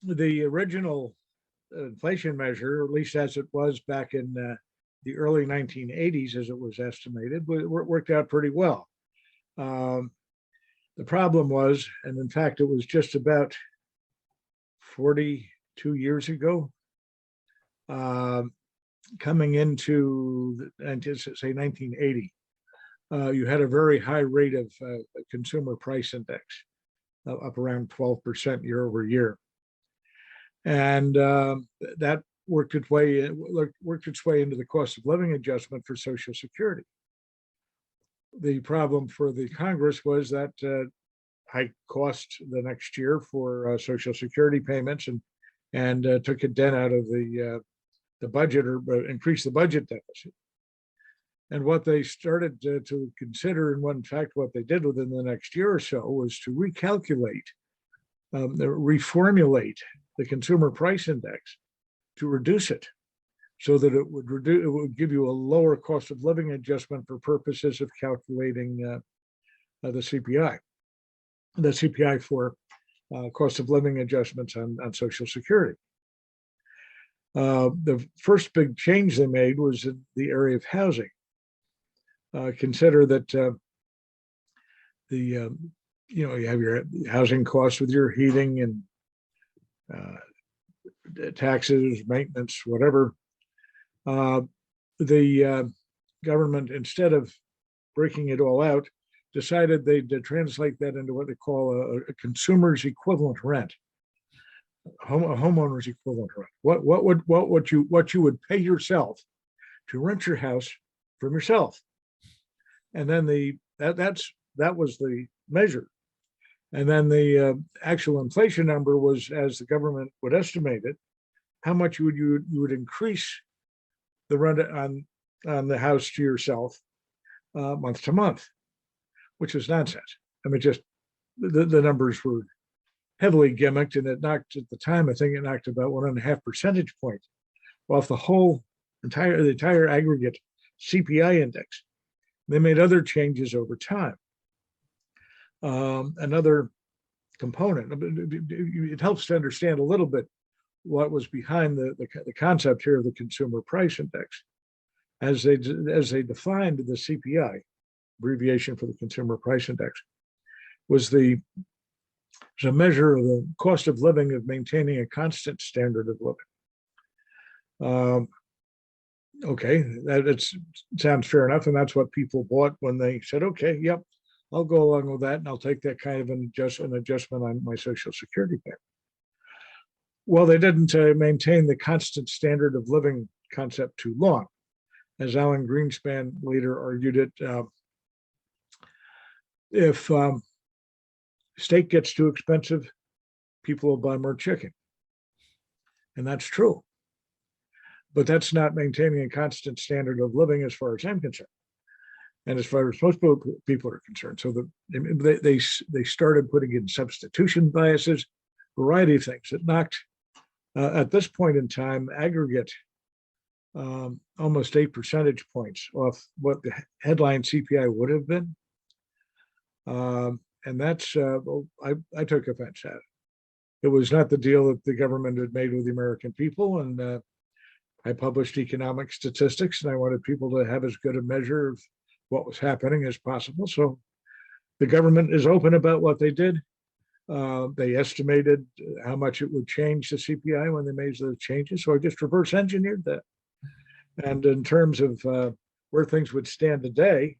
the original inflation measure, at least as it was back in the early 1980s, as it was estimated, worked out pretty well. Um, the problem was, and in fact, it was just about 42 years ago, coming into, say, 1980, you had a very high rate of consumer price index, up around 12% year over year. And that worked its way into the cost of living adjustment for Social Security. The problem for the Congress was that high cost the next year for Social Security payments, and took a dent out of the budget, or increased the budget deficit. And what they started to consider, and in fact what they did within the next year or so, was to recalculate, reformulate the consumer price index to reduce it, so that it would give you a lower cost of living adjustment for purposes of calculating the CPI for cost of living adjustments on Social Security. The first big change they made was in the area of housing. Consider that you have your housing costs with your heating and taxes, maintenance, whatever. The government, instead of breaking it all out, decided they'd translate that into what they call a consumer's equivalent rent, a homeowner's equivalent rent. What you would pay yourself to rent your house from yourself, and then that was the measure. And then the actual inflation number was, as the government would estimate it, how much you would increase the rent on the house to yourself month to month, which is nonsense. I mean, just the numbers were heavily gimmicked, and it knocked, at the time, I think it knocked about 1.5 percentage points off the entire aggregate CPI index. They made other changes over time. Another component, it helps to understand a little bit what was behind the concept here of the consumer price index. As they defined the CPI, abbreviation for the consumer price index, was a measure of the cost of living of maintaining a constant standard of living. Okay, that sounds fair enough, and that's what people bought when they said, okay, yep, I'll go along with that, and I'll take that kind of an adjustment on my Social Security payment. Well, they didn't maintain the constant standard of living concept too long. As Alan Greenspan later argued it, if steak gets too expensive, people will buy more chicken. And that's true. But that's not maintaining a constant standard of living as far as I'm concerned, and as far as most people are concerned. So they started putting in substitution biases, variety of things that knocked, at this point in time, aggregate almost 8 percentage points off what the headline CPI would have been. And that's, I took offense at it. It was not the deal that the government had made with the American people. And I published economic statistics, and I wanted people to have as good a measure of what was happening as possible. So the government is open about what they did. They estimated how much it would change the CPI when they made those changes. So I just reverse engineered that. And in terms of where things would stand today,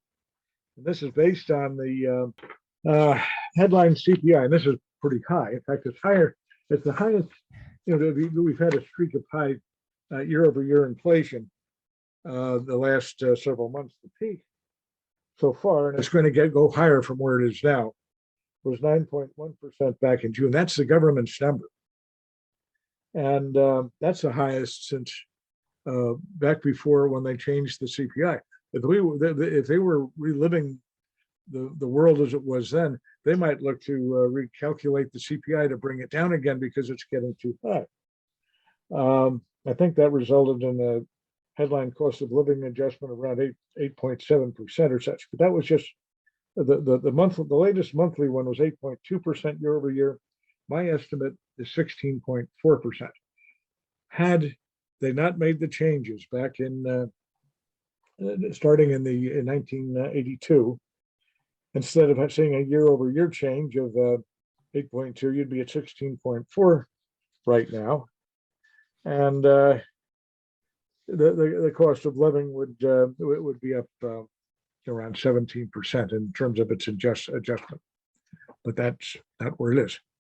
this is based on the headline CPI, and this is pretty high. In fact, it's higher. It's the highest. We've had a streak of high year-over-year inflation the last several months, the peak so far, and it's going to go higher from where it is now. It was 9.1% back in June. That's the government's number, and that's the highest since back before when they changed the CPI. If they were reliving the world as it was then, they might look to recalculate the CPI to bring it down again because it's getting too high. I think that resulted in a headline cost of living adjustment around 8.7% or such. But that was just the latest monthly one was 8.2% year over year. My estimate is 16.4%. Had they not made the changes back in starting in 1982, instead of seeing a year-over-year change of 8.2, you'd be at 16.4 right now, and the cost of living would be up around 17% in terms of its adjustment. But that's not where it is.